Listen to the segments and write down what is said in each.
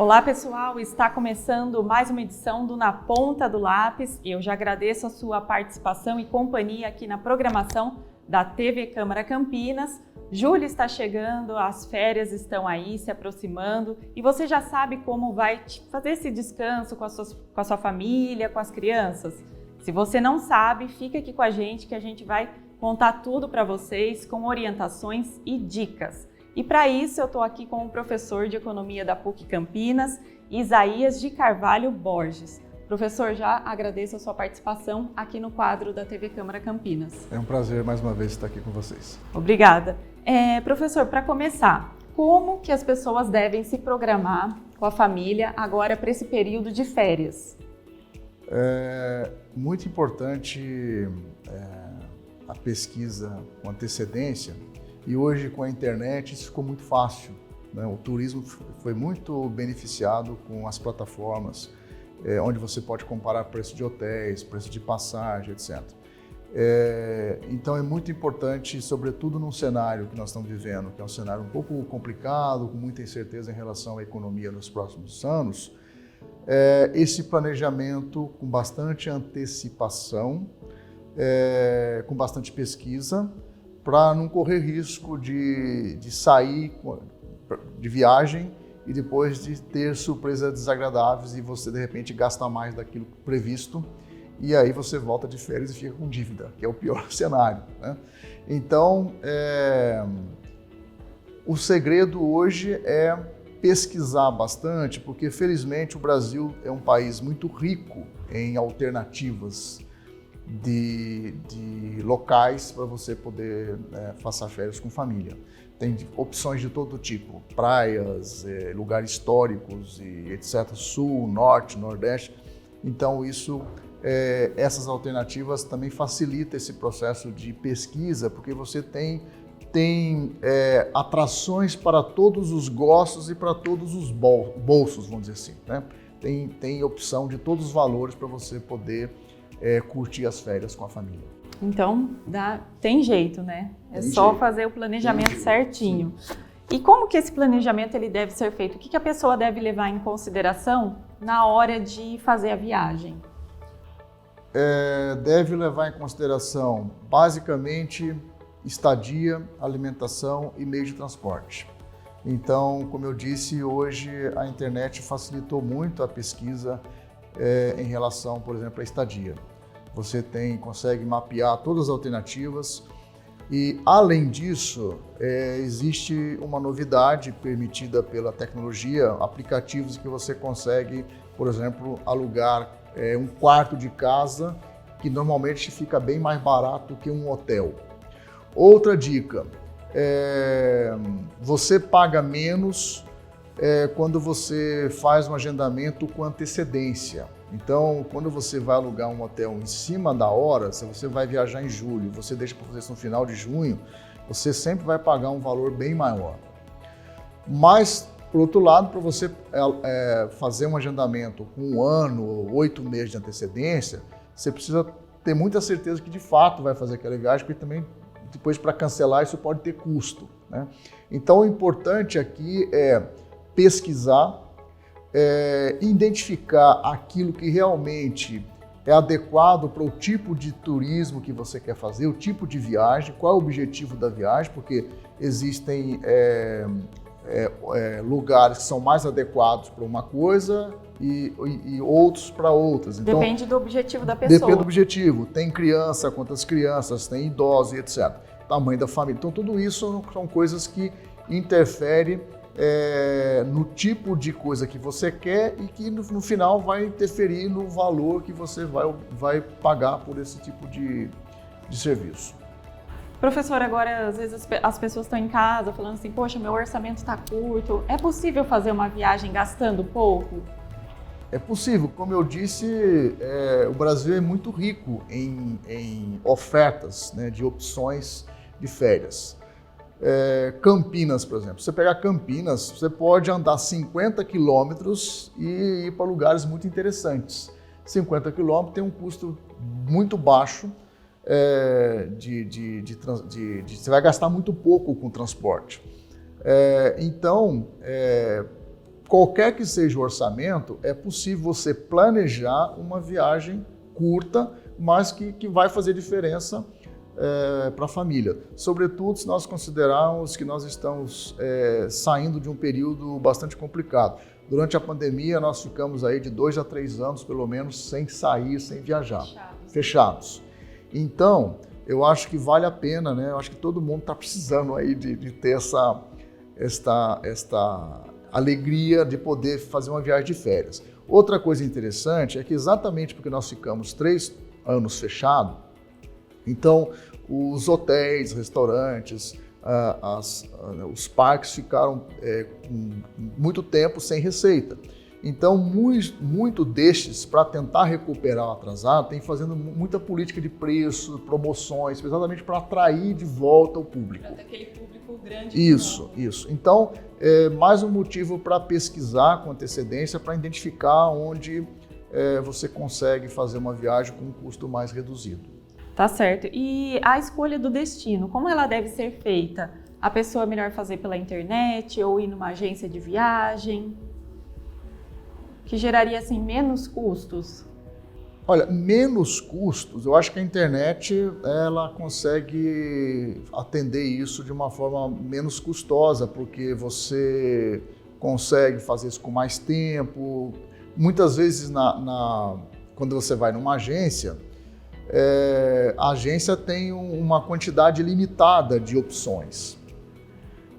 Olá pessoal, está começando mais uma edição do Na Ponta do Lápis. Eu já agradeço a sua participação e companhia aqui na programação da TV Câmara Campinas. Julho está chegando, as férias estão aí se aproximando e você já sabe como vai fazer esse descanso com a sua família, com as crianças? Se você não sabe, fica aqui com a gente que a gente vai contar tudo para vocês com orientações e dicas. E para isso eu estou aqui com o professor de Economia da PUC Campinas, Isaías de Carvalho Borges. Professor, já agradeço a sua participação aqui no quadro da TV Câmara Campinas. É um prazer mais uma vez estar aqui com vocês. Obrigada. Professor, para começar, como que as pessoas devem se programar com a família agora para esse período de férias? É muito importante a pesquisa com antecedência. E hoje, com a internet, isso ficou muito fácil, né? O turismo foi muito beneficiado com as plataformas, onde você pode comparar preço de hotéis, preço de passagem, etc. Então, é muito importante, sobretudo num cenário que nós estamos vivendo, que é um cenário um pouco complicado, com muita incerteza em relação à economia nos próximos anos, esse planejamento com bastante antecipação, com bastante pesquisa, para não correr risco de sair de viagem e depois de ter surpresas desagradáveis e você, de repente, gasta mais daquilo previsto e aí você volta de férias e fica com dívida, que é o pior cenário, né? Então, o segredo hoje é pesquisar bastante, porque, felizmente, o Brasil é um país muito rico em alternativas de locais para você poder passar férias com família. Tem opções de todo tipo, praias, lugares históricos e etc, sul, norte, nordeste. Então essas alternativas também facilitam esse processo de pesquisa, porque você tem atrações para todos os gostos e para todos os bolsos, vamos dizer assim, né? Tem opção de todos os valores para você poder curtir as férias com a família. Então, tem jeito, né? É só fazer o planejamento certinho. Sim. E como que esse planejamento ele deve ser feito? O que a pessoa deve levar em consideração na hora de fazer a viagem? Deve levar em consideração, basicamente, estadia, alimentação e meio de transporte. Então, como eu disse, hoje a internet facilitou muito a pesquisa em relação, por exemplo, à estadia. Você consegue mapear todas as alternativas e, além disso, existe uma novidade permitida pela tecnologia, aplicativos que você consegue, por exemplo, alugar um quarto de casa que normalmente fica bem mais barato que um hotel. Outra dica, você paga menos quando você faz um agendamento com antecedência. Então, quando você vai alugar um hotel em cima da hora, se você vai viajar em julho, você deixa para fazer isso no final de junho, você sempre vai pagar um valor bem maior. Mas, por outro lado, para você fazer um agendamento com 1 ano ou 8 meses de antecedência, você precisa ter muita certeza que de fato vai fazer aquela viagem, porque também depois para cancelar isso pode ter custo, né? Então, o importante aqui é pesquisar, identificar aquilo que realmente é adequado para o tipo de turismo que você quer fazer, o tipo de viagem, qual é o objetivo da viagem, porque existem lugares que são mais adequados para uma coisa e outros para outras. Então, depende do objetivo da pessoa. Depende do objetivo. Tem criança, quantas crianças, tem idosos e etc. Tamanho da família. Então, tudo isso são coisas que interferem no tipo de coisa que você quer e que no final vai interferir no valor que você vai pagar por esse tipo de serviço. Professor, agora às vezes as pessoas estão em casa falando assim, poxa, meu orçamento está curto, é possível fazer uma viagem gastando pouco? É possível, como eu disse, o Brasil é muito rico em ofertas, né, de opções de férias. Campinas, por exemplo. Você pegar Campinas, você pode andar 50 quilômetros e ir para lugares muito interessantes. 50 quilômetros tem um custo muito baixo, você vai gastar muito pouco com transporte. Então, qualquer que seja o orçamento, é possível você planejar uma viagem curta, mas que vai fazer diferença para a família. Sobretudo se nós considerarmos que nós estamos saindo de um período bastante complicado. Durante a pandemia, nós ficamos aí de 2 a 3 anos, pelo menos, sem sair, sem viajar, fechados. Então, eu acho que vale a pena, né? Eu acho que todo mundo está precisando aí de ter esta alegria de poder fazer uma viagem de férias. Outra coisa interessante é que exatamente porque nós ficamos 3 anos fechados, então os hotéis, restaurantes, os parques ficaram com muito tempo sem receita. Então, muito destes, para tentar recuperar o atrasado, tem fazendo muita política de preço, promoções, exatamente para atrair de volta o público. Para ter aquele público grande. Isso. Então, mais um motivo para pesquisar com antecedência, para identificar onde você consegue fazer uma viagem com um custo mais reduzido. Tá certo. E a escolha do destino, como ela deve ser feita? A pessoa é melhor fazer pela internet ou ir numa agência de viagem? Que geraria, assim, menos custos? Olha, menos custos, eu acho que a internet ela consegue atender isso de uma forma menos custosa, porque você consegue fazer isso com mais tempo. Muitas vezes, quando você vai numa agência, a agência tem uma quantidade limitada de opções.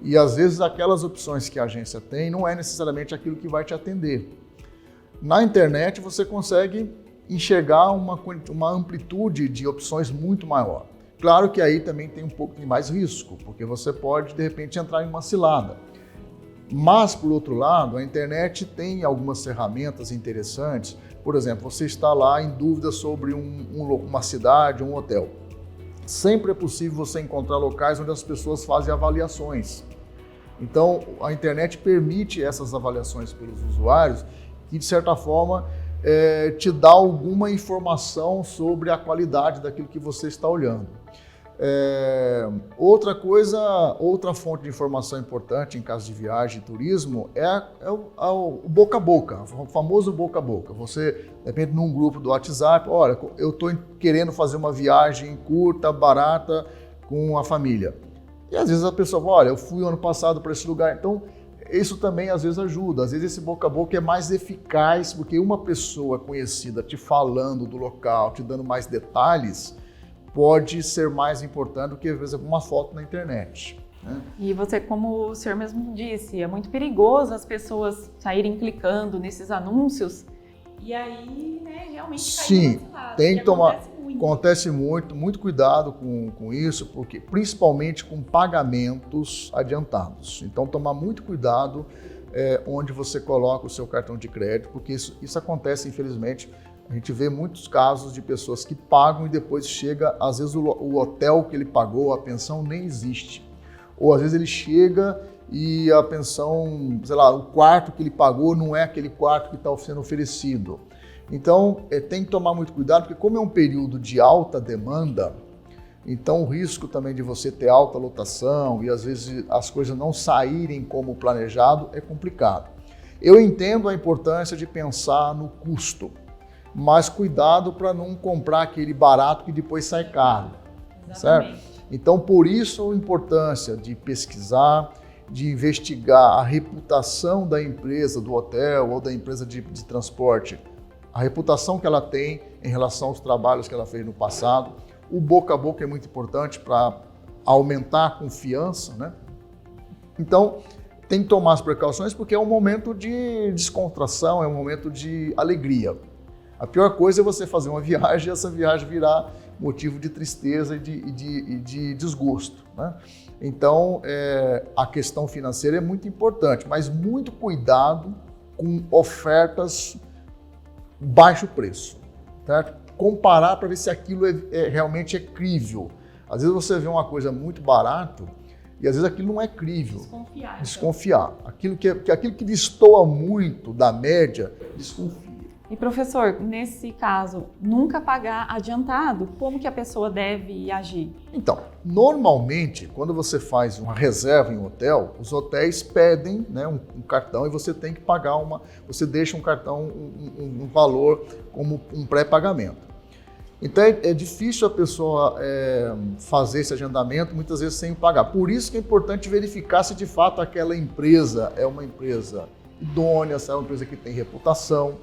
E às vezes aquelas opções que a agência tem não é necessariamente aquilo que vai te atender. Na internet você consegue enxergar uma amplitude de opções muito maior. Claro que aí também tem um pouco de mais risco, porque você pode de repente entrar em uma cilada. Mas, por outro lado, a internet tem algumas ferramentas interessantes. Por exemplo, você está lá em dúvida sobre uma cidade, um hotel. Sempre é possível você encontrar locais onde as pessoas fazem avaliações. Então, a internet permite essas avaliações pelos usuários que, de certa forma, te dá alguma informação sobre a qualidade daquilo que você está olhando. Outra fonte de informação importante em caso de viagem e turismo é o boca a boca, o famoso boca a boca. Você, depende num grupo do WhatsApp, olha, eu estou querendo fazer uma viagem curta, barata, com a família. E às vezes a pessoa fala, olha, eu fui ano passado para esse lugar. Então, isso também às vezes ajuda. Às vezes esse boca a boca é mais eficaz, porque uma pessoa conhecida te falando do local, te dando mais detalhes, pode ser mais importante do que, às vezes, uma foto na internet. Né? E você, como o senhor mesmo disse, é muito perigoso as pessoas saírem clicando nesses anúncios e aí, né, realmente cair nesse lado. Tem que tomar. Acontece muito cuidado com isso, porque principalmente com pagamentos adiantados. Então, tomar muito cuidado onde você coloca o seu cartão de crédito, porque isso acontece, infelizmente. A gente vê muitos casos de pessoas que pagam e depois chega, às vezes o hotel que ele pagou, a pensão nem existe. Ou às vezes ele chega e a pensão, sei lá, o quarto que ele pagou não é aquele quarto que está sendo oferecido. Então tem que tomar muito cuidado, porque como é um período de alta demanda, então o risco também de você ter alta lotação e às vezes as coisas não saírem como planejado é complicado. Eu entendo a importância de pensar no custo, mas cuidado para não comprar aquele barato que depois sai caro, certo? Então, por isso a importância de pesquisar, de investigar a reputação da empresa, do hotel ou da empresa de transporte, a reputação que ela tem em relação aos trabalhos que ela fez no passado. O boca a boca é muito importante para aumentar a confiança, né? Então, tem que tomar as precauções porque é um momento de descontração, é um momento de alegria. A pior coisa é você fazer uma viagem e essa viagem virar motivo de tristeza e de desgosto, né? Então, a questão financeira é muito importante, mas muito cuidado com ofertas baixo preço, certo? Comparar para ver se aquilo realmente é crível. Às vezes você vê uma coisa muito barato e às vezes aquilo não é crível. Desconfiar. Aquilo que destoa muito da média, desconfia. E professor, nesse caso, nunca pagar adiantado, como que a pessoa deve agir? Então, normalmente, quando você faz uma reserva em um hotel, os hotéis pedem, né, um cartão e você tem que pagar você deixa um cartão, um valor como um pré-pagamento. Então é difícil a pessoa fazer esse agendamento muitas vezes sem pagar. Por isso que é importante verificar se de fato aquela empresa é uma empresa idônea, se é uma empresa que tem reputação,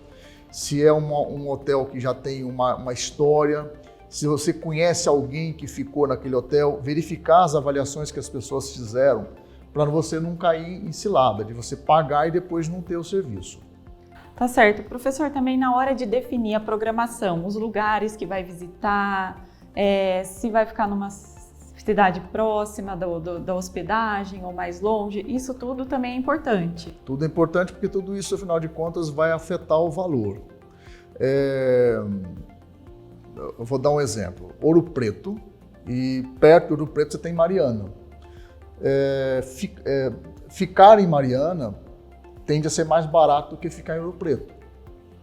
se é um hotel que já tem uma história, se você conhece alguém que ficou naquele hotel, verificar as avaliações que as pessoas fizeram para você não cair em cilada, de você pagar e depois não ter o serviço. Tá certo. Professor, também na hora de definir a programação, os lugares que vai visitar, se vai ficar numa cidade próxima da hospedagem ou mais longe, isso tudo também é importante. Tudo é importante porque tudo isso, afinal de contas, vai afetar o valor. Eu vou dar um exemplo. Ouro Preto, e perto de Ouro Preto você tem Mariana. Ficar em Mariana tende a ser mais barato do que ficar em Ouro Preto,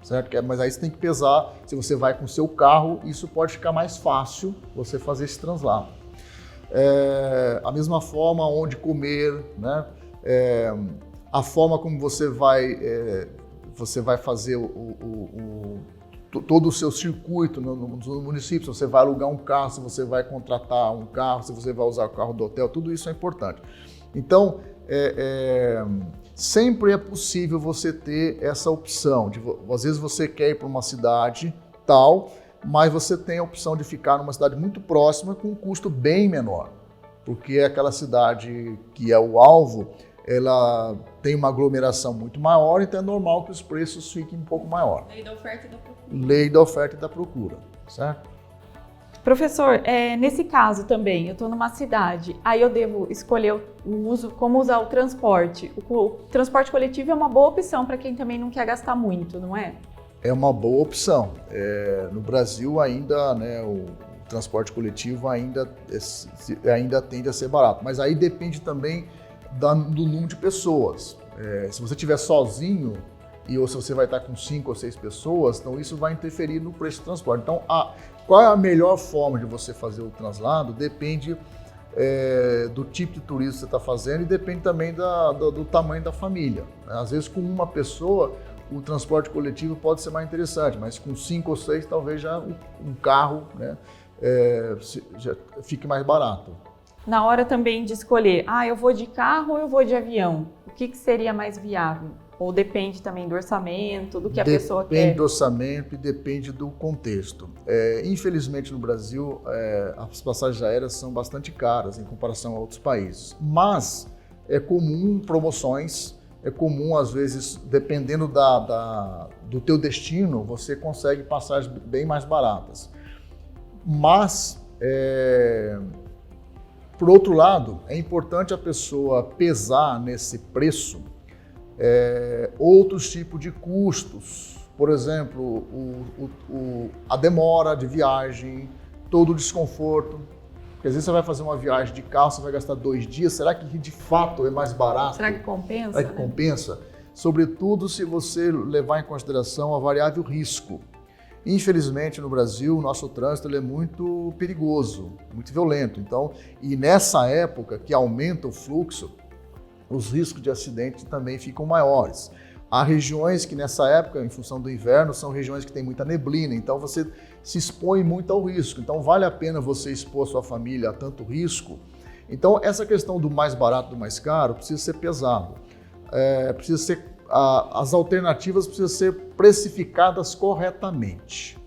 certo? Mas aí você tem que pesar, se você vai com o seu carro, isso pode ficar mais fácil você fazer esse translado. A mesma forma onde comer, né? A forma como você vai fazer todo o seu circuito no município, se você vai alugar um carro, se você vai contratar um carro, se você vai usar o carro do hotel, tudo isso é importante. Então, sempre é possível você ter essa opção, às vezes você quer ir para uma cidade tal, mas você tem a opção de ficar numa cidade muito próxima com um custo bem menor, porque aquela cidade que é o alvo, ela tem uma aglomeração muito maior, então é normal que os preços fiquem um pouco maior. Lei da oferta e da procura. Lei da oferta e da procura, certo? Professor, nesse caso também, eu estou numa cidade, aí eu devo escolher como usar o transporte. O transporte coletivo é uma boa opção para quem também não quer gastar muito, não é? É uma boa opção. No Brasil ainda, né, o transporte coletivo ainda tende a ser barato, mas aí depende também do número de pessoas. Se você estiver sozinho ou se você vai estar com 5 ou 6 pessoas, então isso vai interferir no preço do transporte. Então, qual é a melhor forma de você fazer o translado depende do tipo de turismo que você está fazendo e depende também do tamanho da família. Às vezes com uma pessoa o transporte coletivo pode ser mais interessante, mas com 5 ou 6 talvez já um carro, né, já fique mais barato. Na hora também de escolher, eu vou de carro ou eu vou de avião? O que seria mais viável? Ou depende também do orçamento, do que a pessoa quer? Depende do orçamento e depende do contexto. Infelizmente no Brasil, as passagens aéreas são bastante caras em comparação a outros países, mas é comum promoções, é comum às vezes, dependendo do teu destino, você consegue passagens bem mais baratas. Mas, por outro lado, é importante a pessoa pesar nesse preço outros tipos de custos, por exemplo, a demora de viagem, todo o desconforto. Porque às vezes você vai fazer uma viagem de carro, você vai gastar 2 dias, será que de fato é mais barato? Será que compensa? Será que compensa? Sobretudo se você levar em consideração a variável risco. Infelizmente no Brasil, o nosso trânsito é muito perigoso, muito violento. Então, e nessa época que aumenta o fluxo, os riscos de acidente também ficam maiores. Há regiões que nessa época, em função do inverno, são regiões que tem muita neblina, então você se expõe muito ao risco. Então vale a pena você expor sua família a tanto risco. Então essa questão do mais barato, do mais caro, precisa ser pesado. As alternativas precisam ser precificadas corretamente.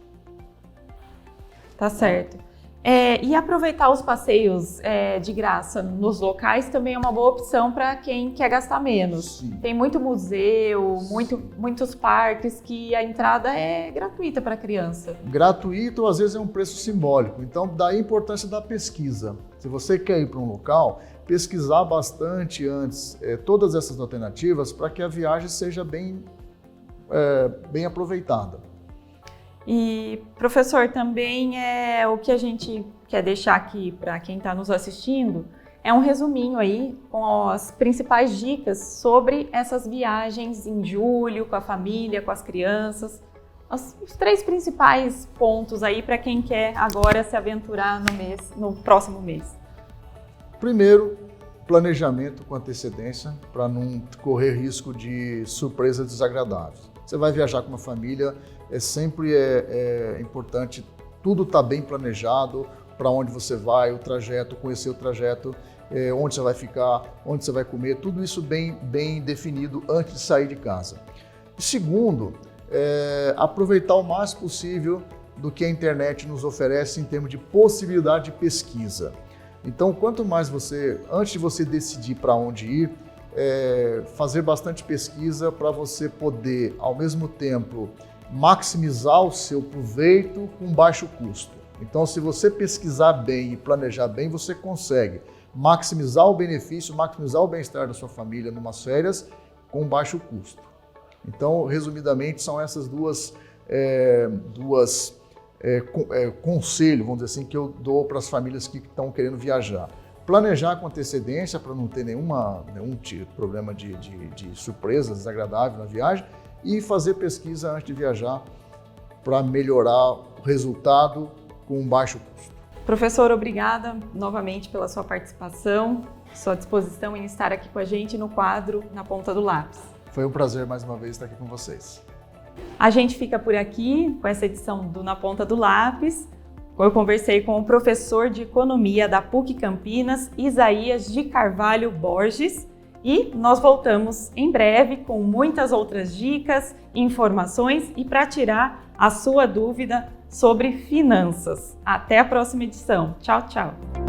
Tá certo. E aproveitar os passeios de graça nos locais também é uma boa opção para quem quer gastar menos. Sim. Tem muito museu, muitos parques que a entrada é gratuita para a criança. Gratuito, às vezes é um preço simbólico. Então, daí a importância da pesquisa. Se você quer ir para um local, pesquisar bastante antes todas essas alternativas para que a viagem seja bem aproveitada. E, professor, também o que a gente quer deixar aqui para quem está nos assistindo é um resuminho aí com as principais dicas sobre essas viagens em julho, com a família, com as crianças. os 3 principais pontos aí para quem quer agora se aventurar no próximo mês. Primeiro, planejamento com antecedência para não correr risco de surpresas desagradáveis. Você vai viajar com uma família, sempre importante, tudo está bem planejado, para onde você vai, o trajeto, conhecer o trajeto, onde você vai ficar, onde você vai comer, tudo isso bem definido antes de sair de casa. E segundo, aproveitar o mais possível do que a internet nos oferece em termos de possibilidade de pesquisa. Então, quanto mais antes de você decidir para onde ir, fazer bastante pesquisa para você poder, ao mesmo tempo, maximizar o seu proveito com baixo custo. Então, se você pesquisar bem e planejar bem, você consegue maximizar o benefício, maximizar o bem-estar da sua família numas férias com baixo custo. Então, resumidamente, são essas duas conselho, vamos dizer assim, que eu dou para as famílias que estão querendo viajar. Planejar com antecedência para não ter nenhum problema de surpresa desagradável na viagem e fazer pesquisa antes de viajar para melhorar o resultado com baixo custo. Professor, obrigada novamente pela sua participação, sua disposição em estar aqui com a gente no quadro Na Ponta do Lápis. Foi um prazer mais uma vez estar aqui com vocês. A gente fica por aqui com essa edição do Na Ponta do Lápis. Eu conversei com o professor de Economia da PUC Campinas, Isaías de Carvalho Borges, e nós voltamos em breve com muitas outras dicas, informações e para tirar a sua dúvida sobre finanças. Até a próxima edição. Tchau, tchau!